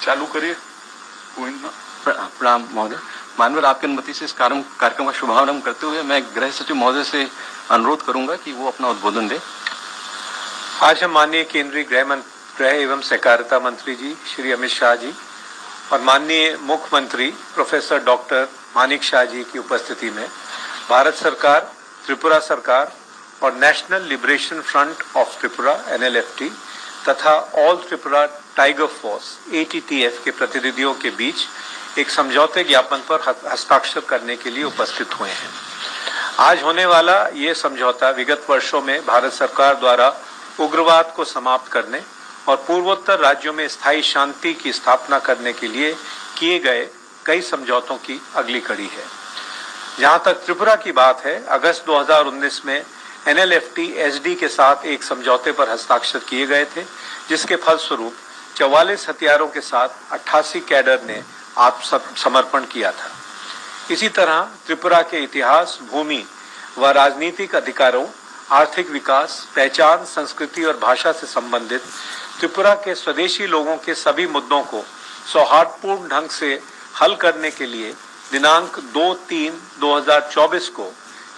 चालू करिए। प्रणाम महोदय। माननीय आपकी अनुमति से इस कार्यक्रम का शुभारंभ करते हुए मैं गृह सचिव महोदय से अनुरोध करूंगा कि वो अपना उद्बोधन दे। आज हम माननीय केंद्रीय गृह एवं सहकारिता मंत्री जी श्री अमित शाह जी और माननीय मुख्यमंत्री प्रोफेसर डॉक्टर मानिक शाह जी की उपस्थिति में भारत सरकार, त्रिपुरा सरकार और national Liberation front of Tripura NLFT तथा all Tripura tiger force ATTF के प्रतिनिधियों के बीच एक समझौते ज्ञापन पर हस्ताक्षर करने के लिए उपस्थित हुए हैं। आज होने वाला ये समझौता विगत वर्षों में भारत सरकार द्वारा उग्रवाद को समाप्त करने और पूर्वोत्तर राज्यों में स्थायी शांति की स्थापना करने के लिए किए गए कई समझौतों की अगली कड़ी है। जहां तक त्रिपुरा की बात है, अगस्त 2019 में NLFT SD के साथ एक समझौते पर हस्ताक्षर किए गए थे, जिसके फलस्वरूप 44 हथियारों के साथ 88 कैडर ने आत्मसमर्पण किया था। इसी तरह त्रिपुरा के इतिहास, भूमि व राजनीतिक अधिकारों, आर्थिक विकास, पहचान, संस्कृति और भाषा से संबंधित त्रिपुरा के स्वदेशी लोगों के सभी मुद्दों को सौहार्दपूर्ण ढंग से हल करने के लिए दिनांक 2/3/2024 को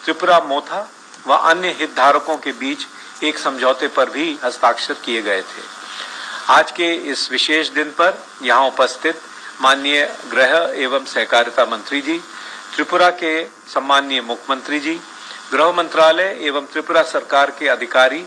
त्रिपुरा मोथा व अन्य हितधारकों के बीच एक समझौते पर भी हस्ताक्षर किए गए थे। आज के इस विशेष दिन पर यहाँ उपस्थित माननीय गृह एवं सहकारिता मंत्री जी, त्रिपुरा के सम्माननीय मुख्यमंत्री जी, गृह मंत्रालय एवं त्रिपुरा सरकार के अधिकारी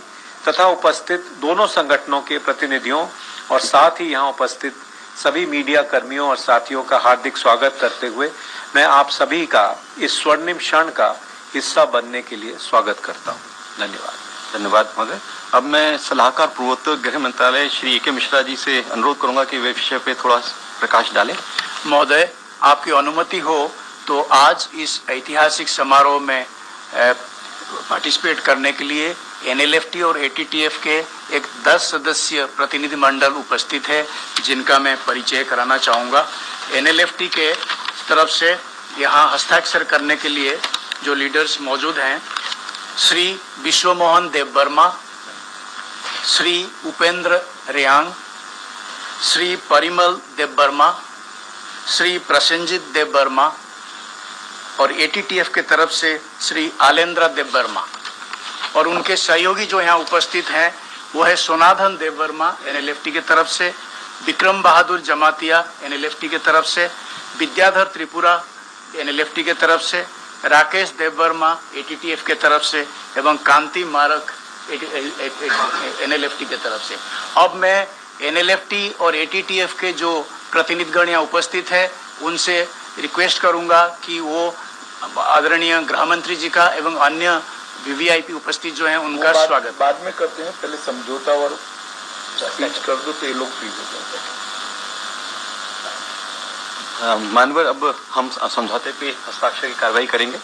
तथा उपस्थित दोनों संगठनों के प्रतिनिधियों और साथ ही यहाँ उपस्थित सभी मीडिया कर्मियों और साथियों का हार्दिक स्वागत करते हुए मैं आप सभी का इस स्वर्णिम क्षण का हिस्सा बनने के लिए स्वागत करता हूँ। धन्यवाद। धन्यवाद महोदय। अब मैं सलाहकार पूर्वोत्तर गृह मंत्रालय श्री AK मिश्रा जी से अनुरोध करूंगा कि वे विषय पे थोड़ा प्रकाश डालें। महोदय, आपकी अनुमति हो तो आज इस ऐतिहासिक समारोह में पार्टिसिपेट करने के लिए NLFT और ATTF के एक 10 सदस्यीय प्रतिनिधि मंडल उपस्थित है, जिनका मैं परिचय कराना चाहूँगा। NLFT के तरफ से यहाँ हस्ताक्षर करने के लिए जो लीडर्स मौजूद हैं, श्री विश्व मोहन देव वर्मा, श्री उपेंद्र रेयांग, श्री परिमल देव वर्मा, श्री प्रसेनजीत देव वर्मा और ATTF के तरफ से श्री आलेंद्र देव वर्मा और उनके सहयोगी जो यहाँ उपस्थित हैं वो है सोनाधन देव वर्मा NLFT के तरफ से, विक्रम बहादुर जमातिया NLFT के तरफ से, विद्याधर त्रिपुरा NLFT के तरफ से, राकेश देव वर्मा ATTF के तरफ से एवं कांति मारक NLFT के तरफ से। अब मैं NLFT और ATTF के जो प्रतिनिधिगण यहाँ उपस्थित है उनसे रिक्वेस्ट करूंगा कि वो आदरणीय गृह मंत्री जी का एवं अन्य VVIP उपस्थित जो हैं उनका स्वागत बाद में करते हैं। पहले समझौता और स्पीच कर दो तो ये लोग फ्री हो जाते हैं। माननीय, अब हम समझौते पे हस्ताक्षर की कार्रवाई करेंगे।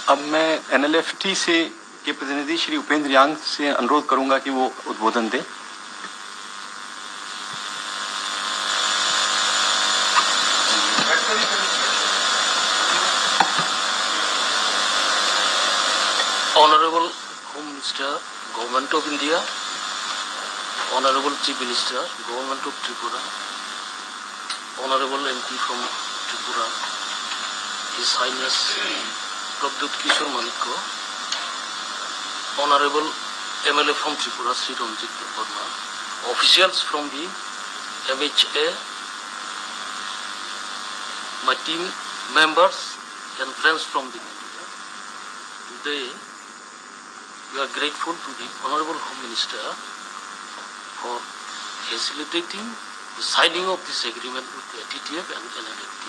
अब मैं NLFT से के प्रतिनिधि श्री उपेंद्र यांग से अनुरोध करूंगा कि वो उद्बोधन दें। Honorable Home Minister, Government of India, Honorable Chief Minister, Government of Tripura, Honorable MP from Tripura, His Highness Prabdut Kishore Manikko, Honorable MLA from Tripura, Sri Ranjit Verma, officials from the MHA, my team members and friends from the media. Today, we are grateful to the Honorable Home Minister for facilitating the signing of this agreement with the TTF and NLFT.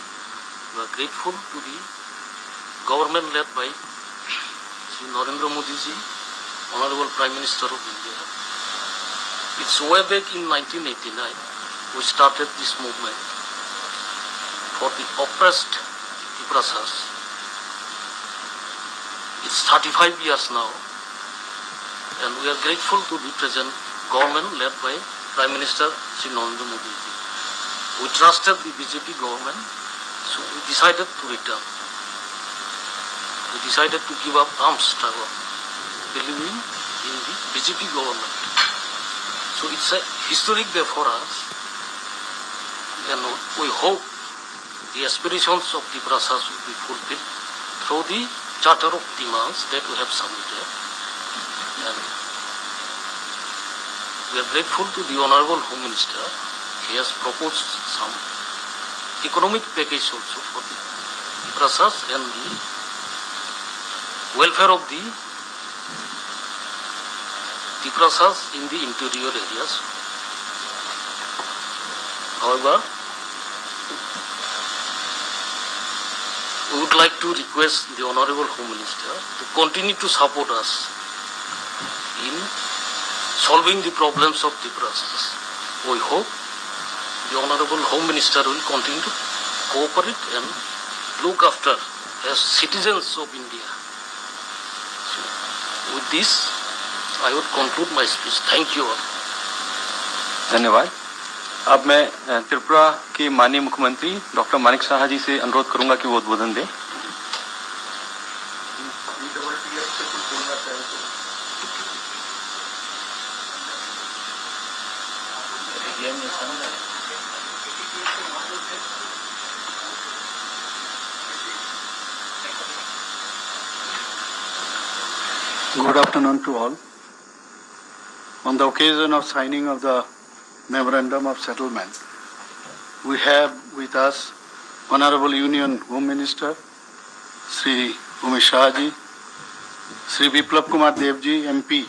We are grateful to the government led by Sri Narendra Modi ji, Honorable Prime Minister of India. It's way back in 1989 we started this movement for the oppressed Tiprasas. It's 35 years now, and we are grateful to the present government led by Prime Minister Sri Narendra Modi ji. We trusted the BJP government, so we decided to return. We decided to give up arms struggle, believing in the BJP government. So it's a historic day for us, and we hope the aspirations of the Tiprasas will be fulfilled through the Charter of Demands that we have submitted. And we are grateful to the Honorable Home Minister. He has proposed some economic package also for the Tiprasas and the welfare of the Tiprasas in the interior areas. However, we would like to request the Honorable Home Minister to continue to support us in solving the problems of Tiprasas. We hope the Honorable Home Minister will continue to cooperate and look after as citizens of India. So, with this, I would conclude my speech. Thank you all. धन्यवाद। अब मैं त्रिपुरा के माननीय मुख्यमंत्री doctor Manik Saha जी से अनुरोध करूंगा कि वो उद्बोधन दें। Good afternoon to all. On the occasion of signing of the Memorandum of Settlement, we have with us Honorable Union Home Minister Sri Umesh Shah ji, Sri Biplab Kumar Dev ji, MP,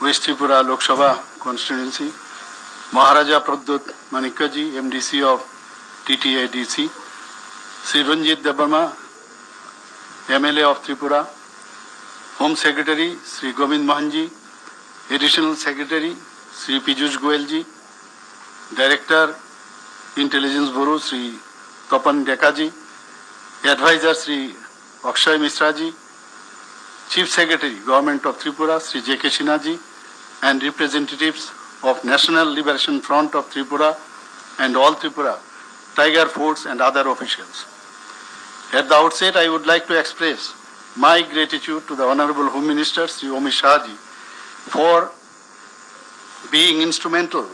West Tripura Lok Sabha Constituency, Maharaja Prabdut Manikka ji, MDC of TTADC, Sri Ranjit Verma, MLA of Tripura, Home Secretary Sri Govind Mohan ji, Additional Secretary Sri Piyush Goyal ji, Director Intelligence Bureau Sri Tapan Deka ji, Advisor Sri Akshay Misra ji, Chief Secretary Government of Tripura Sri J.K. Sinha ji, and representatives of National Liberation Front of Tripura and All Tripura Tiger Force and other officials. At the outset, I would like to express my gratitude to the Honorable Home Minister Sri Umesh Shah ji for being instrumental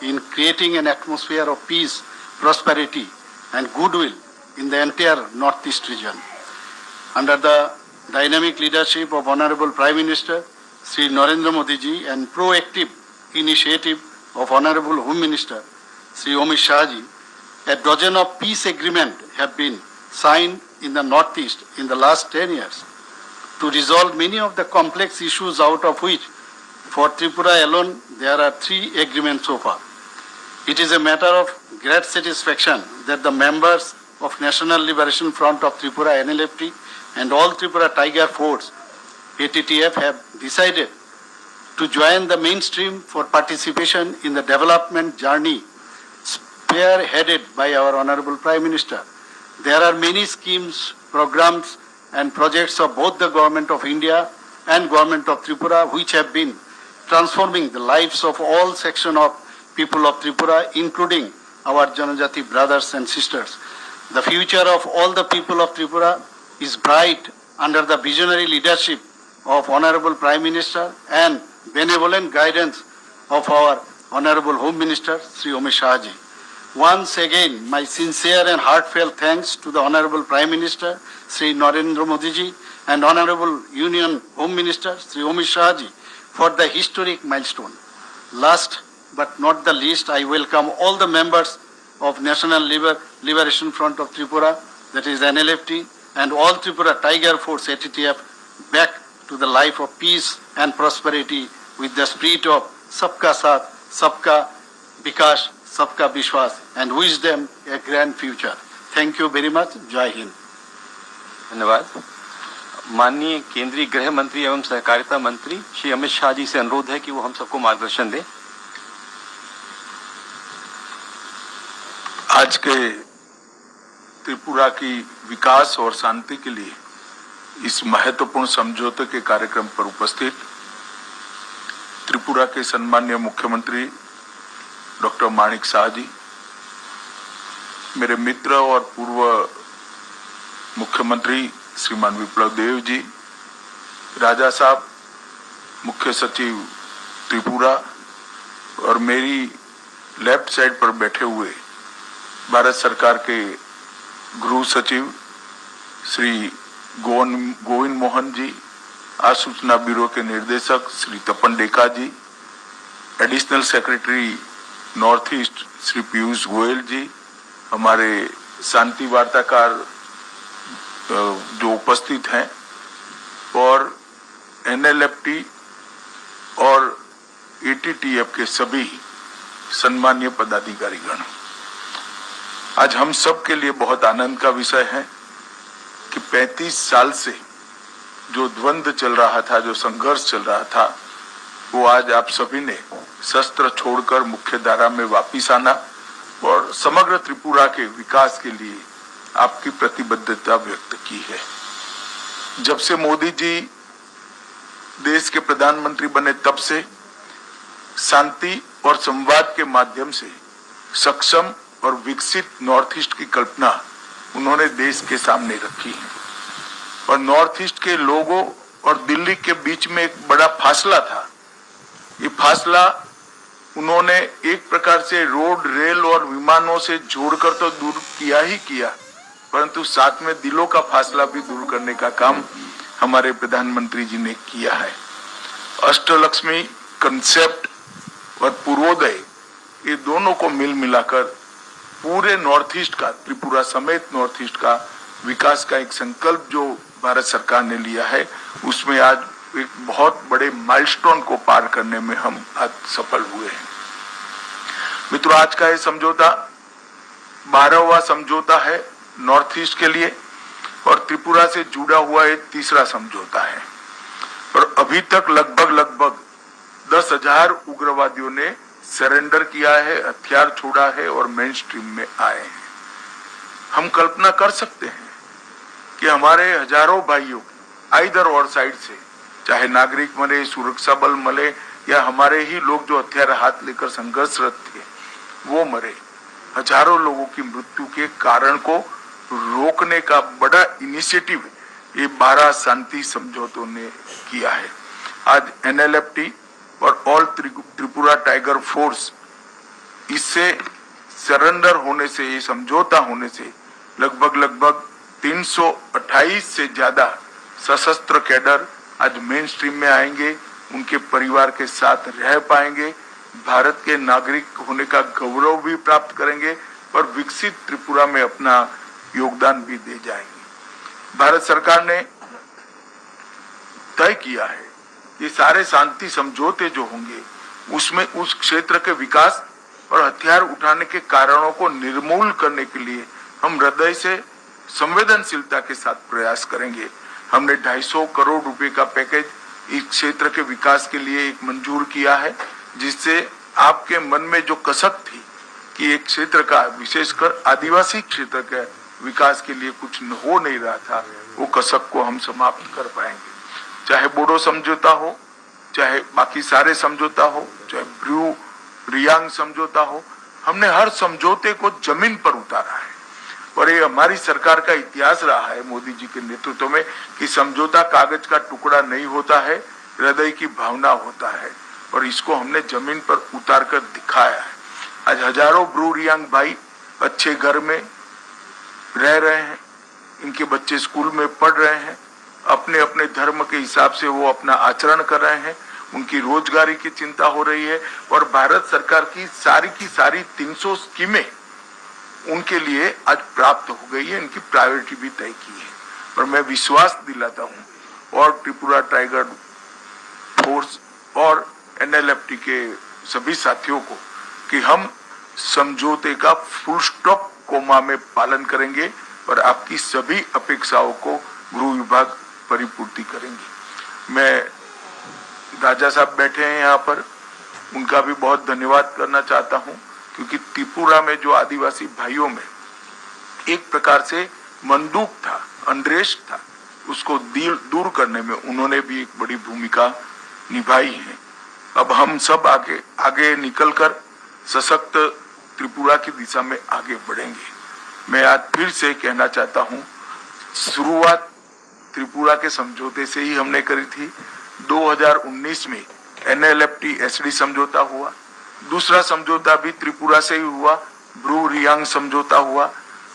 in creating an atmosphere of peace, prosperity and goodwill in the entire Northeast region. Under the dynamic leadership of Honorable Prime Minister Sri Narendra Modi ji and proactive initiative of Honorable Home Minister Sri Umesh Shah ji, a dozen of peace agreements have been signed in the Northeast in the last 10 years to resolve many of the complex issues, out of which for Tripura alone there are 3 agreements so far. It is a matter of great satisfaction that the members of National Liberation Front of Tripura, NLFT, and All Tripura Tiger Force, ATTF, have decided to join the mainstream for participation in the development journey spearheaded by our Honorable Prime Minister. There are many schemes, programs and projects of both the Government of India and Government of Tripura, which have been transforming the lives of all sections of people of Tripura, including our Janajati brothers and sisters. The future of all the people of Tripura is bright under the visionary leadership of Honorable Prime Minister and benevolent guidance of our Honorable Home Minister, Sri Amit Shah Ji. Once again, my sincere and heartfelt thanks to the Honorable Prime Minister, Sri Narendra Modi Ji, and Honorable Union Home Minister, Sri Amit Shah Ji, for the historic milestone. Last but not the least, I welcome all the members of National Liberation Front of Tripura, that is NLFT, and all Tripura Tiger Force ATTF back to the life of peace and prosperity with the spirit of Sabka Saath, Sabka Vikas, Sabka Vishwas, and wish them a grand future. Thank you very much. Jai Hind. धन्यवाद। माननीय केंद्रीय गृह मंत्री एवं सहकारिता मंत्री श्री अमित शाह जी से अनुरोध है कि वो हम सबको मार्गदर्शन दें। आज के त्रिपुरा की विकास और शांति के लिए इस महत्वपूर्ण समझौते के कार्यक्रम पर उपस्थित त्रिपुरा के सम्माननीय मुख्यमंत्री डॉक्टर माणिक शाह जी, मेरे मित्र और पूर्व मुख्यमंत्री श्रीमान विप्लव देव जी, राजा साहब, मुख्य सचिव त्रिपुरा, और मेरी लेफ्ट साइड पर बैठे हुए भारत सरकार के गृह सचिव श्री गोविंद मोहन जी, आसूचना ब्यूरो के निर्देशक Shri Tapan Deka ji, additional secretary North East Shri Piyush Goyal ji, हमारे शांति वार्ताकार जो उपस्थित हैं, और एनएलएफटी और एटीटीएफ के सभी सम्मानीय पदाधिकारीगण। आज हम सब के लिए बहुत आनंद का विषय है कि 35 साल से जो द्वंद्व चल रहा था, जो संघर्ष चल रहा था, वो आज आप सभी ने शस्त्र छोड़कर मुख्य धारा में वापिस आना और समग्र त्रिपुरा के विकास के लिए आपकी प्रतिबद्धता व्यक्त की है। जब से मोदी जी देश के प्रधानमंत्री बने तब से शांति और संवाद के माध्यम से सक्षम और विकसित नॉर्थ ईस्ट की कल्पना उन्होंने देश के सामने रखी है। और नॉर्थ ईस्ट के लोगों और दिल्ली के बीच में एक बड़ा फासला था। ये फासला उन्होंने एक प्रकार से रोड, रेल और विमानों से जोड़कर तो दूर किया ही किया, परंतु साथ में दिलों का फासला भी दूर करने का काम हमारे प्रधानमंत्री जी ने किया है। अष्टलक्ष्मी कंसेप्ट और पूर्वोदय, ये दोनों को मिल मिलाकर पूरे नॉर्थ ईस्ट का, त्रिपुरा समेत नॉर्थ ईस्ट का विकास का एक संकल्प जो भारत सरकार ने लिया है, उसमें आज एक बहुत बड़े माइलस्टोन को पार करने में हम आज सफल हुए हैं। मित्रों, आज का ये समझौता 12वां समझौता है नॉर्थ ईस्ट के लिए और त्रिपुरा से जुड़ा हुआ एक तीसरा समझौता है। और अभी तक लगभग 10,000 उग्रवादियों ने सरेंडर किया है, हथियार छोड़ा है और मेन स्ट्रीम में आए हैं। हम कल्पना कर सकते हैं कि हमारे हजारों भाइयों आइदर और साइड से, चाहे नागरिक मरे, सुरक्षा बल मरे या हमारे ही लोग जो हथियार हाथ लेकर संघर्षरत थे वो मरे, हजारों लोगों की मृत्यु के कारण को रोकने का बड़ा इनिशिएटिव ये 12 शांति समझौतों ने किया है। आज एनएलएफटी और ऑल त्रिपुरा टाइगर फोर्स, इससे सरेंडर होने से, ये समझौता होने से लगभग 328 से ज्यादा सशस्त्र कैडर आज मेन स्ट्रीम में आएंगे, उनके परिवार के साथ रह पाएंगे, भारत के नागरिक होने का गौरव भी प्राप्त करेंगे और विकसित त्रिपुरा में अपना योगदान भी दे जाएंगे। भारत सरकार ने तय किया है ये सारे शांति समझौते जो होंगे उसमें उस क्षेत्र के विकास और हथियार उठाने के कारणों को निर्मूल करने के लिए हम हृदय से संवेदनशीलता के साथ प्रयास करेंगे। हमने 250 करोड़ रुपए का पैकेज इस क्षेत्र के विकास के लिए एक मंजूर किया है, जिससे आपके मन में जो कसक थी कि एक क्षेत्र का, विशेषकर आदिवासी क्षेत्र का विकास के लिए कुछ हो नहीं रहा था, वो कसक को हम समाप्त कर पाएंगे। चाहे बोडो समझौता हो, चाहे बाकी सारे समझौता हो, चाहे ब्रू रियांग समझौता हो, हमने हर समझौते को जमीन पर उतारा है। और ये हमारी सरकार का इतिहास रहा है मोदी जी के नेतृत्व में कि समझौता कागज का टुकड़ा नहीं होता है, हृदय की भावना होता है, और इसको हमने जमीन पर उतार कर दिखाया है। आज हजारों ब्रू रियांग भाई अच्छे घर में रह रहे हैं, इनके बच्चे स्कूल में पढ़ रहे हैं, अपने अपने धर्म के हिसाब से वो अपना आचरण कर रहे हैं, उनकी रोजगारी की चिंता हो रही है, और भारत सरकार की सारी 300 स्कीमें उनके लिए आज प्राप्त हो गई है, इनकी प्रायोरिटी भी तय की है। और मैं विश्वास दिलाता हूं और त्रिपुरा टाइगर फोर्स और एनएलएफटी के सभी साथियों को कि हम समझौते का फुल स्टॉप कोमा में पालन करेंगे और आपकी सभी अपेक्षाओं को गृह विभाग परिपूर्ति करेंगे। मैं राजा साहब बैठे हैं यहाँ पर, उनका भी बहुत धन्यवाद करना चाहता हूँ, क्योंकि त्रिपुरा में जो आदिवासी भाइयों में एक प्रकार से मंदूक था, अनरेस्ट था, उसको दूर करने में उन्होंने भी एक बड़ी भूमिका निभाई है। अब हम सब आगे निकलकर सशक्त त्रिपुरा की दिशा में आगे बढ़ेंगे। मैं आज फिर से कहना चाहता हूं, शुरुआत त्रिपुरा के समझौते से ही हमने करी थी। 2019 में एनएलएफटी एसडी समझौता हुआ, दूसरा समझौता भी त्रिपुरा से ही हुआ, ब्रू रियांग समझौता हुआ,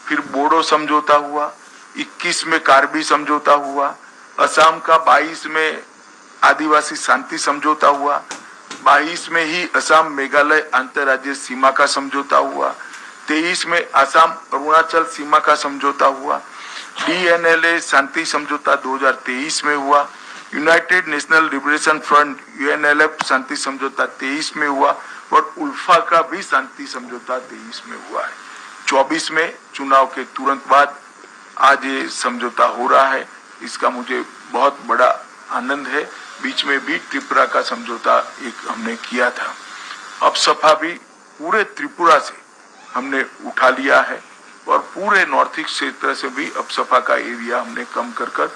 फिर बोडो समझौता हुआ, 21 में कार्बी समझौता हुआ, असम का 22 में आदिवासी शांति समझौता हुआ, 22 में ही असम मेघालय अंतर्राज्यीय सीमा का समझौता हुआ, 23 में असम अरुणाचल सीमा का समझौता हुआ, डीएनएलए शांति समझौता 2023 में हुआ, United National Liberation Front UNLF शांति समझौता 23 में हुआ, और उल्फा का भी शांति समझौता 23 में हुआ है। 24 में चुनाव के तुरंत बाद आज ये समझौता हो रहा है, इसका मुझे बहुत बड़ा आनंद है। बीच में भी त्रिपुरा का समझौता एक हमने किया था। अब सफा भी पूरे त्रिपुरा से हमने उठा लिया है, और पूरे नॉर्थ ईस्ट क्षेत्र से भी अब सफा का एरिया हमने कम कर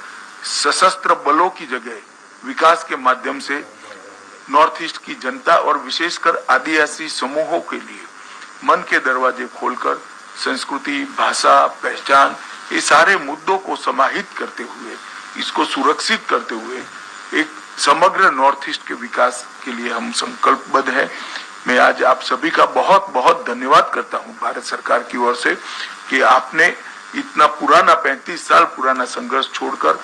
सशस्त्र बलों की जगह विकास के माध्यम से नॉर्थ ईस्ट की जनता और विशेषकर आदिवासी समूहों के लिए मन के दरवाजे खोलकर संस्कृति, भाषा, पहचान, ये सारे मुद्दों को समाहित करते हुए, इसको सुरक्षित करते हुए एक समग्र नॉर्थ ईस्ट के विकास के लिए हम संकल्पबद्ध हैं। मैं आज आप सभी का बहुत बहुत धन्यवाद करता हूं भारत सरकार की ओर से कि आपने इतना पुराना 35 साल पुराना संघर्ष छोड़कर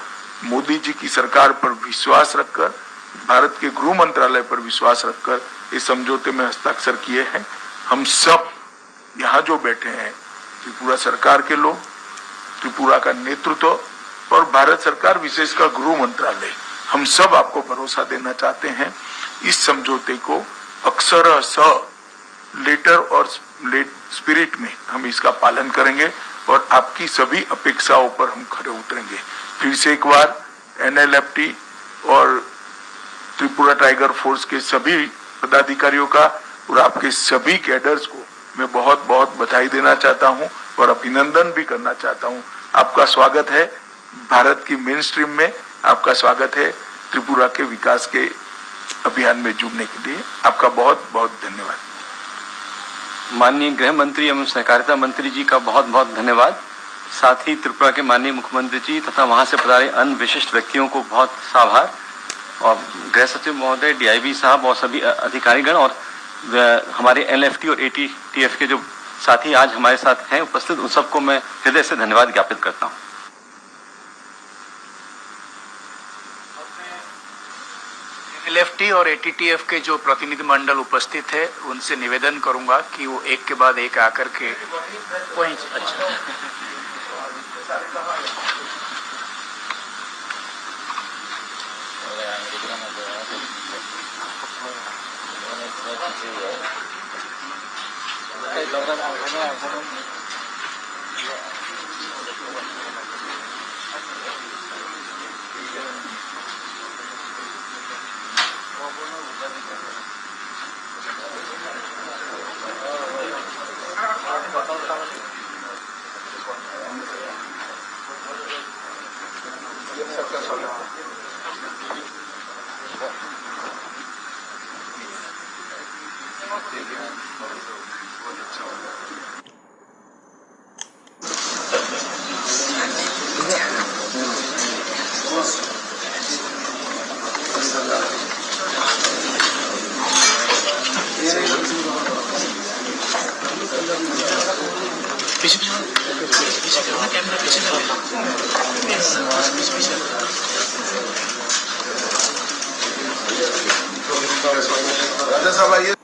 मोदी जी की सरकार पर विश्वास रखकर, भारत के गृह मंत्रालय पर विश्वास रखकर इस समझौते में हस्ताक्षर किए हैं। हम सब यहाँ जो बैठे हैं, त्रिपुरा सरकार के लोग, त्रिपुरा का नेतृत्व और भारत सरकार विशेषकर गृह मंत्रालय, हम सब आपको भरोसा देना चाहते हैं, इस समझौते को अक्षरशः लेटर और स्पिरिट में हम इसका पालन करेंगे और आपकी सभी अपेक्षाओं पर हम खरे उतरेंगे। फिर से एक बार एनएलएफटी और त्रिपुरा टाइगर फोर्स के सभी पदाधिकारियों का और आपके सभी कैडर्स को मैं बहुत बहुत बधाई देना चाहता हूं और अभिनंदन भी करना चाहता हूं। आपका स्वागत है भारत की मेन स्ट्रीम में, आपका स्वागत है त्रिपुरा के विकास के अभियान में जुड़ने के लिए। आपका बहुत बहुत धन्यवाद। माननीय गृह मंत्री एवं सहकारिता मंत्री जी का बहुत बहुत धन्यवाद। साथ ही त्रिपुरा के माननीय मुख्यमंत्री जी तथा वहां से पधारे अन्य विशिष्ट व्यक्तियों को बहुत आभार, और गृह सचिव महोदय, डीआईबी साहब और सभी अधिकारीगण और हमारे एनएलएफटी और एटीटीएफ के जो साथी आज हमारे साथ हैं उपस्थित, उन सबको मैं हृदय से धन्यवाद ज्ञापित करता हूँ। एनएलएफटी और एटीटीएफ के जो प्रतिनिधि मंडल उपस्थित है उनसे निवेदन करूंगा कि वो एक के बाद एक आकर के वहीं। अच्छा, राजा साहब आइए।